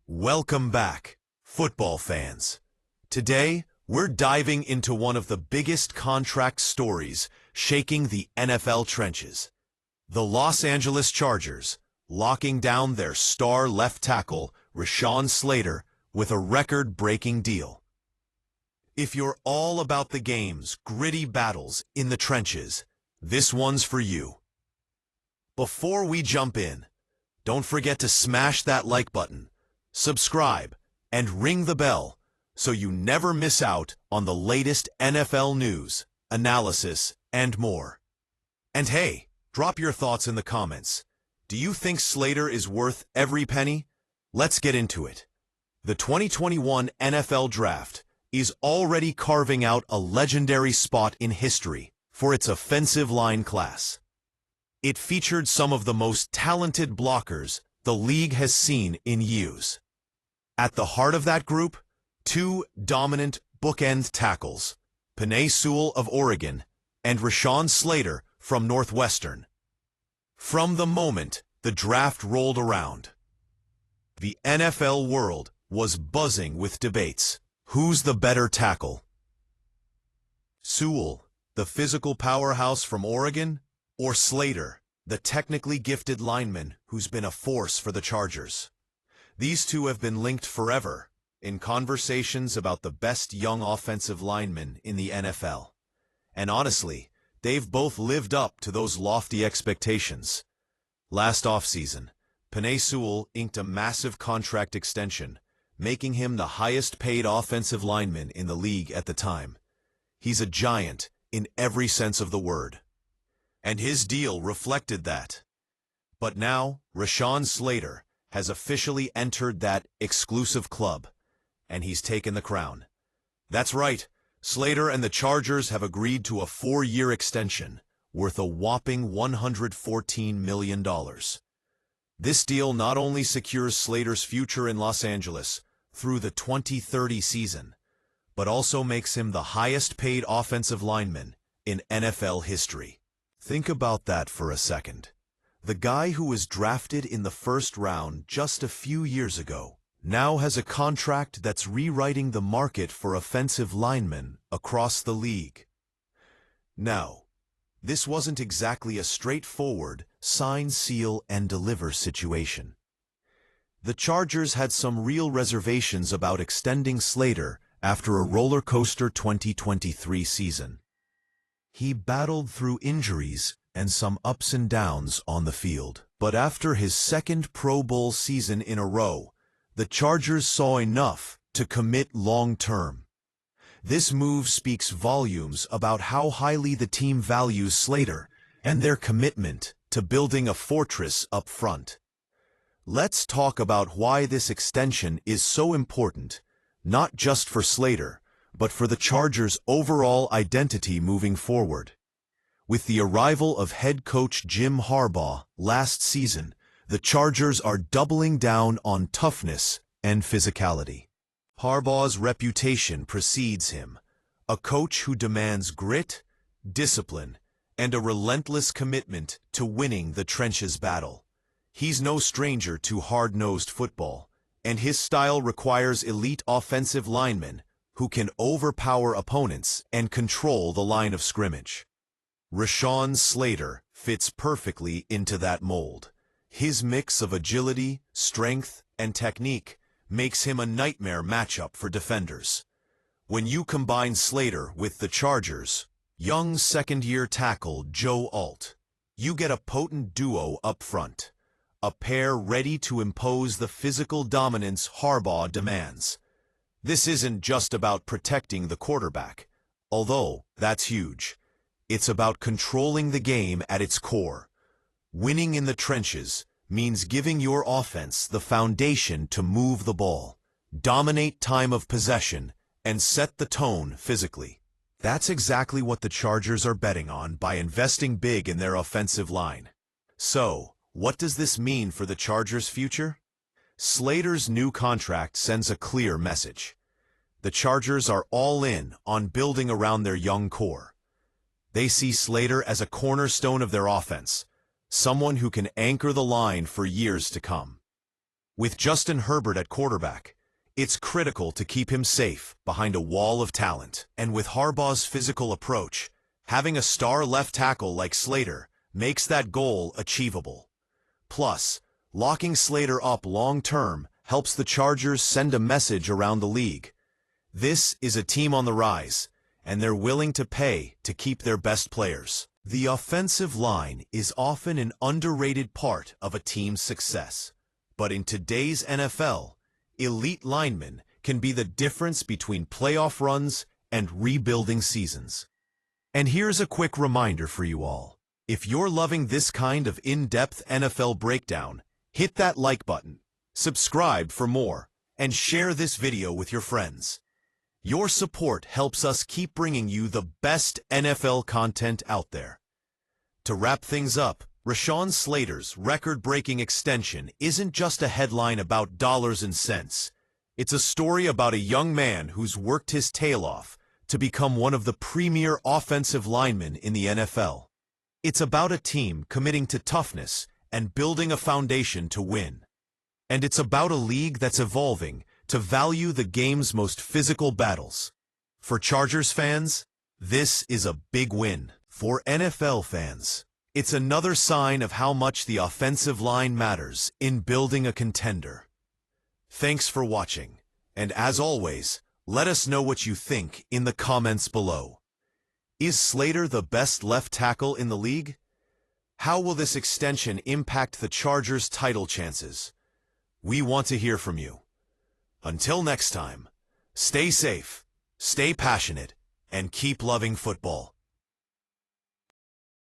Welcome back, football fans. Today, we're diving into one of the biggest contract stories shaking the NFL trenches. The Los Angeles Chargers locking down their star left tackle, Rashawn Slater, with a record-breaking deal. If you're all about the game's gritty battles in the trenches, this one's for you. Before we jump in, don't forget to smash that like button, subscribe, and ring the bell so you never miss out on the latest NFL news, analysis, and more. And hey, drop your thoughts in the comments. Do you think Slater is worth every penny? Let's get into it. The 2021 NFL Draft is already carving out a legendary spot in history for its offensive line class. It featured some of the most talented blockers the league has seen in years. At the heart of that group, two dominant bookend tackles, Penei Sewell of Oregon and Rashawn Slater from Northwestern. From the moment the draft rolled around, the NFL world was buzzing with debates. Who's the better tackle? Sewell, the physical powerhouse from Oregon, or Slater, the technically gifted lineman who's been a force for the Chargers? These two have been linked forever in conversations about the best young offensive linemen in the NFL. And honestly, they've both lived up to those lofty expectations. Last offseason, Penei Sewell inked a massive contract extension, making him the highest-paid offensive lineman in the league at the time. He's a giant in every sense of the word. And his deal reflected that. But now, Rashawn Slater has officially entered that exclusive club, and he's taken the crown. That's right, Slater and the Chargers have agreed to a 4-year extension worth a whopping $114 million. This deal not only secures Slater's future in Los Angeles through the 2030 season, but also makes him the highest-paid offensive lineman in NFL history. Think about that for a second. The guy who was drafted in the first round just a few years ago now has a contract that's rewriting the market for offensive linemen across the league. Now, this wasn't exactly a straightforward sign, seal, and deliver situation. The Chargers had some real reservations about extending Slater after a roller coaster 2023 season. He battled through injuries and some ups and downs on the field. But after his second Pro Bowl season in a row, the Chargers saw enough to commit long-term. This move speaks volumes about how highly the team values Slater and their commitment to building a fortress up front. Let's talk about why this extension is so important, not just for Slater, but for the Chargers' overall identity moving forward. With the arrival of head coach Jim Harbaugh last season, the Chargers are doubling down on toughness and physicality. Harbaugh's reputation precedes him, a coach who demands grit, discipline, and a relentless commitment to winning the trenches battle. He's no stranger to hard-nosed football, and his style requires elite offensive linemen who can overpower opponents and control the line of scrimmage. Rashawn Slater fits perfectly into that mold. His mix of agility, strength, and technique makes him a nightmare matchup for defenders. When you combine Slater with the Chargers' young second-year tackle Joe Alt, you get a potent duo up front, a pair ready to impose the physical dominance Harbaugh demands. This isn't just about protecting the quarterback, although that's huge. It's about controlling the game at its core. Winning in the trenches means giving your offense the foundation to move the ball, dominate time of possession, and set the tone physically. That's exactly what the Chargers are betting on by investing big in their offensive line. So, what does this mean for the Chargers' future? Slater's new contract sends a clear message. The Chargers are all in on building around their young core. They see Slater as a cornerstone of their offense, someone who can anchor the line for years to come. With Justin Herbert at quarterback, it's critical to keep him safe behind a wall of talent. And with Harbaugh's physical approach, having a star left tackle like Slater makes that goal achievable. Plus, locking Slater up long-term helps the Chargers send a message around the league. This is a team on the rise, and they're willing to pay to keep their best players. The offensive line is often an underrated part of a team's success. But in today's NFL, elite linemen can be the difference between playoff runs and rebuilding seasons. And here's a quick reminder for you all. If you're loving this kind of in-depth NFL breakdown, hit that like button, subscribe for more, and share this video with your friends. Your support helps us keep bringing you the best NFL content out there. To wrap things up, Rashawn Slater's record-breaking extension isn't just a headline about dollars and cents. It's a story about a young man who's worked his tail off to become one of the premier offensive linemen in the NFL. It's about a team committing to toughness and building a foundation to win. And it's about a league that's evolving to value the game's most physical battles. For Chargers fans, this is a big win. For NFL fans, it's another sign of how much the offensive line matters in building a contender. Thanks for watching, and as always, let us know what you think in the comments below. Is Slater the best left tackle in the league? How will this extension impact the Chargers' title chances? We want to hear from you. Until next time, stay safe, stay passionate, and keep loving football.